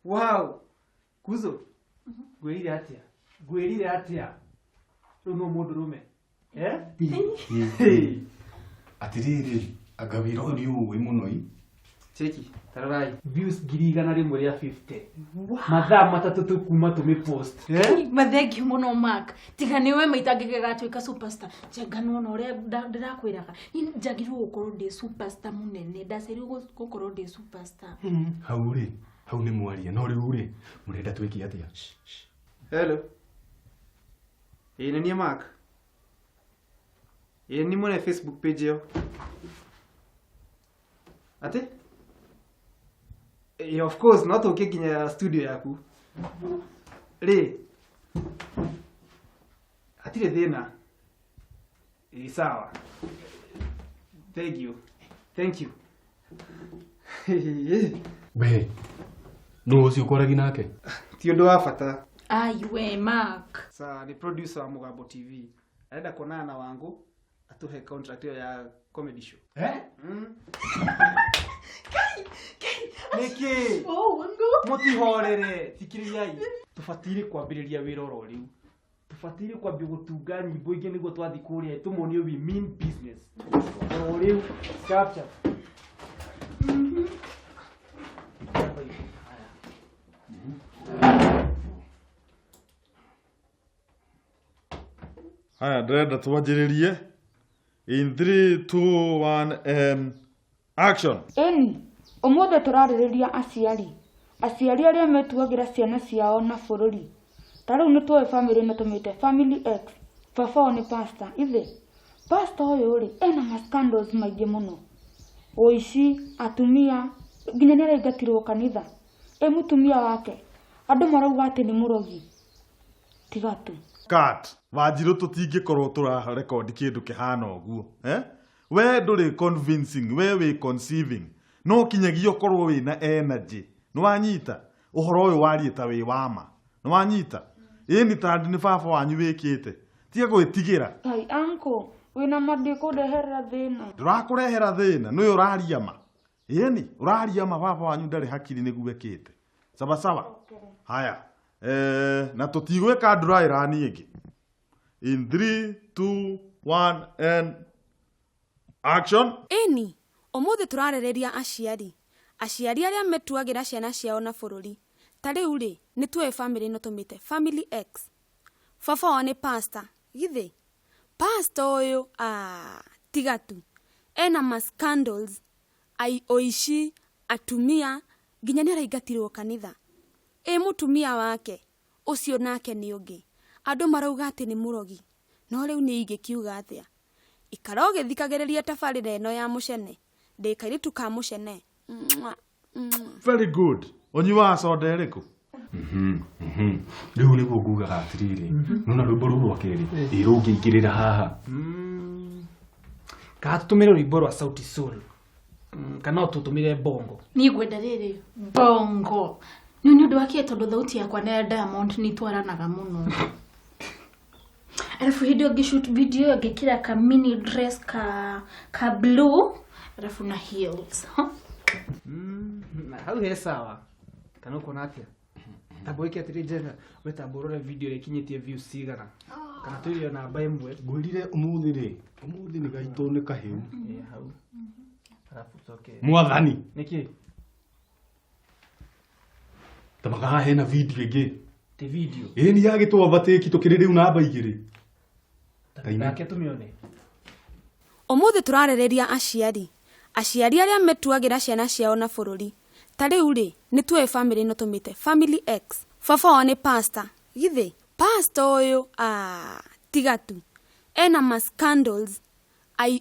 Wow. Kuzo. Gwirire atia. Runo mundurume. Atiriri agabiro riu imunoi. Cheki, tararai. Views girigana rimwe ria 50. Mathaa matatu tukuma tumi post. Mathegi muno Mark. Tiga niwe maitangike gatwika superstar. Jengano no ria ndirakwiraga. Ni njagirwo gukorwo ndi superstar munene. Ndacerirwo gukorwo ndi superstar. Hau ni mwaria no riu ri murenda twiki atia. Hello. Ni Mark. Ni mwana Facebook page yo. Ate? Of course, not okay kinya studio yaku. Re. Atire thina. Sawa. Thank you. We. No ucio koragi nake. Ti undu wa bata. Aiwe Mark. Sa ni producer wa Mugambo TV. Aenda kuonana na wangu atuhe contract ya comedy show. Niki. Wangu. Mutihorere, tikiriai. Tufatire kwambiriria wira oro riu. Tufatire kwambia gutunga nyimbo ingi niguo twathi kuria tumonio we mean business. Oro riu capture. Haya, ndĩrenda twanjĩrĩrie. In 3, 2, 1 and action. Ũmũthĩ tũrarĩrĩria aciari arĩa metuagĩra ciana ciao na bũrũri. Ta rĩu nĩtũĩ family ĩno tũmĩte Family X. Baba nĩ pastor. Ithe pastor ũyũ rĩ ena scandals maingĩ mũno. Ũici, atumia, nginya nĩaraingatirwo kanitha. Mũtumia wake andũ marauga atĩ nĩ mũrogi. Tiga tu. Cut. Wanjirũ tũtingĩkorwo tũrarekondi kĩndũ kĩhana ũguo. We ndũrĩ convincing, we wĩ conceiving. No kinyagia ũkorwo wĩna energy. Nĩwanyita? Ũhoro ũyũ warie ta wĩ wama. Nĩwanyita? Ĩni tandũ nĩ baba wanyu wĩkĩte. Tiga gwĩtigĩra. Hai uncle, wĩna mandĩ kũndehera thĩna. Ndũrakũrehera thĩna, nĩwe ũraria ma. Ĩni, ũraria ma baba wanyu ndarĩ hakiri nĩguo ekĩte. Sawa. Haya. Na tũtigwĩka dry run ĩngĩ. In 3, 2, 1 and action. Ũmũthĩ tũrarĩrĩria aciari arĩa metuagĩra ciana ciao na bũrũri. Ta rĩu rĩ nĩtũĩ family ĩno tũmĩte Family X. Baba wao nĩ pastor. Githĩ pastor ũyũ tiga tu ena scandals, ũici, atumia, nginya nĩaraingatirwo kanitha. Mũtumia wake ũcio nake nĩ ũngĩ. Andũ marauga atĩ nĩ mũrogi. No rĩu nĩ ingĩkiuga atĩa? Ikara ũgĩthikagĩrĩria tabarĩra ĩno ya mũcene. Ndĩkairĩtu ka mũcene. Very good. Onyuaga soda ĩrĩkũ? Rĩu nĩguo ngugaga atirĩrĩ. Nona rwĩmbo rũu rwa kerĩ rũngĩingĩrĩra haha. Kana tũtũmĩre rwĩmbo rwa Sauti Sol. Kana tũtũmĩre bongo. Niĩ ngwenda rĩrĩ bongo. Nĩ ũndũ wake tondũ thauti yakwa na Diamond nĩ twaranaga mũno. Alafu hidi shoot video ngekira ka mini dress ka blue alafu na heels. Na hau he sawa. Kana uko natia? Taboike atiri jena wetabora video ikinyitie views cigana. Kana tuyo na baimwe Ngwĩrire ũmũthĩ nĩ gaitũ nĩ kahĩu. Hau. Alafu okay. Mwathani. Niki? Tamaga hena video ĩngĩ. Ti video. Ni yagĩtwa batĩki tũkĩrĩ rĩu namba igĩrĩ. Nake tumione. Ũmũthĩ tũrarĩrĩria aciari arĩa metuagĩra ciana ciao na bũrũri. Ta rĩu rĩ nĩtũĩ family ĩno tũmĩte Family X. Baba wao nĩ pastor. Githĩ pastor ũyũ tiga tu ena scandals,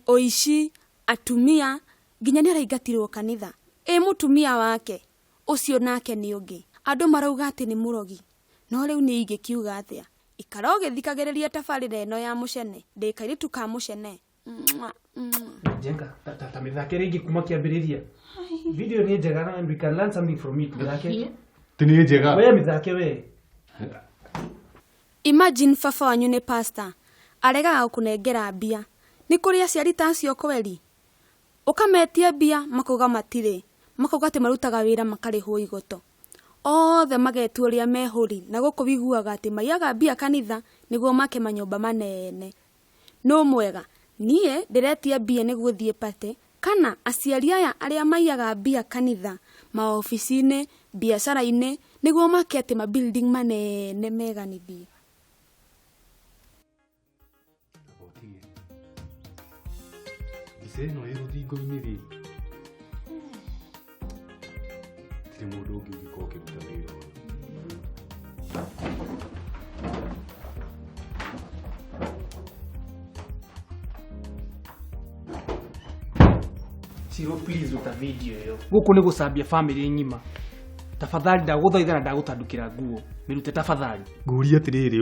ũici, atumia, nginya nĩaraingatirwo kanitha. Mũtumia wake ũcio nake nĩ ũngĩ. Andũ marauga atĩ nĩ mũrogi. No rĩu nĩ ingĩkiuga atĩa? Ikara ũgĩthikagĩrĩria tabarĩra ĩno ya mũcene. Ndĩkairĩtu ka mũcene. Jenga, mithake rĩngĩ kuma kĩambĩrĩria. Video nĩ njega and we can learn something from it. Mithake. Nĩ njega. We mithake we. Imagine baba wanyu nĩ pastor. Aregaga kũnengera mbia. Nĩ kũrĩ aciari ta acio kweli? Ũkametia mbia makauga matirĩ. Makauga atĩ marutaga wĩra makarĩhwo igoto. othe magetua ũrĩa mehũri na gũkũ wiguaga atĩ maiyaga mbia kanitha nĩguo make manyũmba manene. No mwega, niĩ ndĩretia mbia nĩguo thiĩ pate, kana aciari aya arĩa maiyaga mbia kanitha, maofici-inĩ, biacara-inĩ nĩguo make atĩ mabuilding manene meganithie. Mbica ĩno ĩ rũthingo-inĩ rĩ, tirĩ mũndũ ũngĩ ũngĩkorwo ũkĩruta wĩra ũyũ. Ciro, please ruta video ĩyo. Gũkũ nĩ gũcambia family ng'ima. Tafadhali ndagũthaitha na ndagũtandũkĩra nguo. Mĩrute tafadhali. Ngũria atĩrĩrĩ,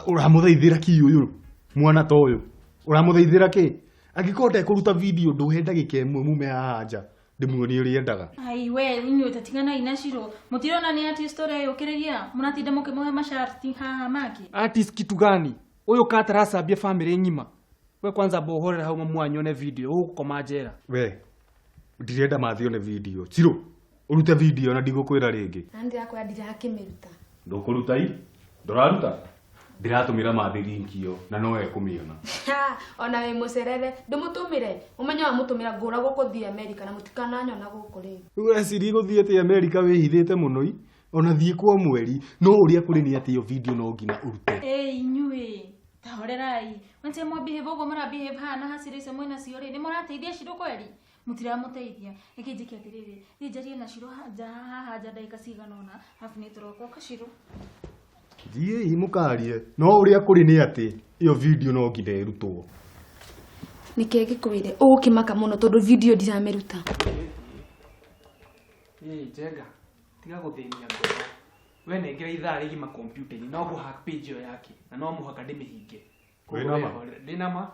ũramũthaithĩra ki ũyũ? Mwana ta ũyũ. Ũramũthaithĩra kĩ? Angĩkorwo ndekũruta video ndũhe ndagĩka ĩmwe mume haha nja. Ndĩmuonie ũrĩa endaga. Ai we, inyuĩ tatigana ina Ciro. Mũtirona nĩ artist ũrĩa yũkĩrĩria. Mũratinda mũkĩmũhe masharti haha make. Artist kitu gani? Ũyũ kataracambia family ng'ima. We kwanza bohorera hau mamwanyone video. Ũgũkoma njera. We, ndirenda mathione video. Ciro, urute video na ndigũkwĩra rĩngĩ. Andi yakwa ndirakĩmĩruta. Ndũkũruta ii? Ndũraruta? Ndiratũmĩra mathi link iyo na no ekũmĩona. Ona we mũcerere, ndĩmũtũmĩre. Ũmenye wa mũtũmĩra ngũra gũkũ thiĩ America na mũtikananyona gũkũ rĩu. Weciri gũthiĩte America wĩhithĩte mũno ii? Ona thiĩ kwa mweri, no ũrĩa kũrĩ nĩ atĩ iyo video no nginya urute. Inyuĩ, tahorerai. Mwanze mwabehave ũguo mũrabehave hana hasiri icio mwĩna cio rĩ, nĩ mũrateithia Ciro kweri? Mũtiramũteithia. Ĩkĩ njĩke atĩrĩrĩ, thiĩ njarie na Ciro haha nja ndagĩka cigana ũna, arabu nĩ tũroka Ciro. Thiĩ mũkarie, no ũrĩa kũrĩ nĩ atĩ iyo video no nginya ĩrutwo. Nĩkĩĩ gĩkwĩre? Ũgũkĩmaka mũno tondũ video ndiramĩruta. Jenga, tiga gũthĩnia ngoro. We nengera ithaa rĩgima kompiuta-inĩ, no ngũhack page ĩyo yake, na no mũhaka ndĩmĩhinge. Wĩna ma? Ndĩna ma?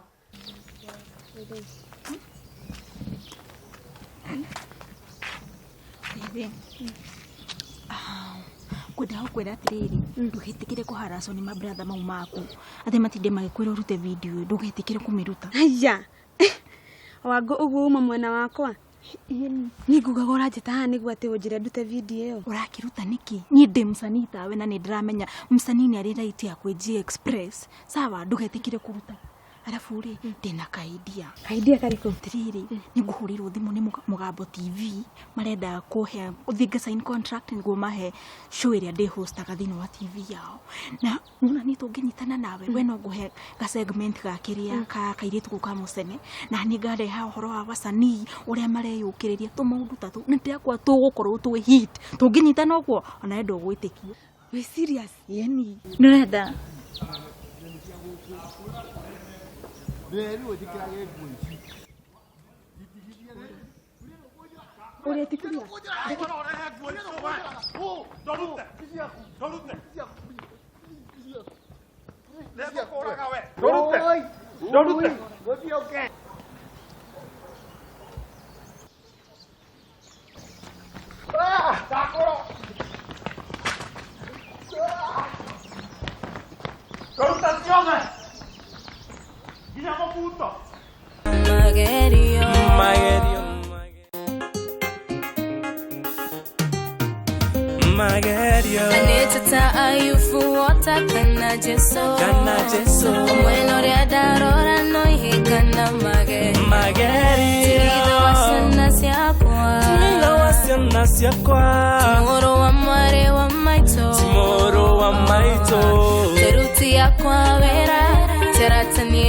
Kwenda gũkwĩra atĩrĩrĩ, ndũgetĩkĩre kũharacwo nĩ mabratha mau maku. Atĩ matinde magĩkwĩra ũrute video, ndũgetĩkĩre kũmĩruta. Aya. Wangũ ũguo uma mwena wakwa. Niĩ ngugaga ũranjĩta haha nĩguo atĩ ũnjĩre ndute video ĩyo. Ũrakĩruta nĩkĩ? Niĩ ndĩ msanii tawe na nĩ ndĩramenya msanii nĩ arĩ right ya kwĩ Express. Sawa, ndũgetĩkĩre kũruta. Arabu rĩ, ndĩna kaidia. Kaidia karĩkũ? Atĩrĩrĩ, nĩ ngũhũrĩrwo thimũ nĩ Mũgambo TV. Marenda kũhe ũthinga sign contract nĩguo mahe show ĩrĩa ndĩ hostaga thĩinĩ wa TV yao. Na nona nĩ tũngĩnyitana nawe, we no ngũhe ga segment ga kĩrĩa ka kairĩtu gũka mũcene. Na nĩ ngareha ũhoro wa wasanii ũrĩa mareyũkĩrĩria tũmaũndũ ta tũ. Nĩ ndĩrakwa tũgũkorwo twĩ hit. Tũngĩnyitana ũguo, ona we ndũgwĩtĩkia. We serious? Yeni. Nĩrenda. Ũretĩkĩria? I need to tell you for what I cannot just so. When or ya darora no he kana mageri. Tirido wasana siakwa. Tomorrow wa maito. Teruti yakwa vera. Teratani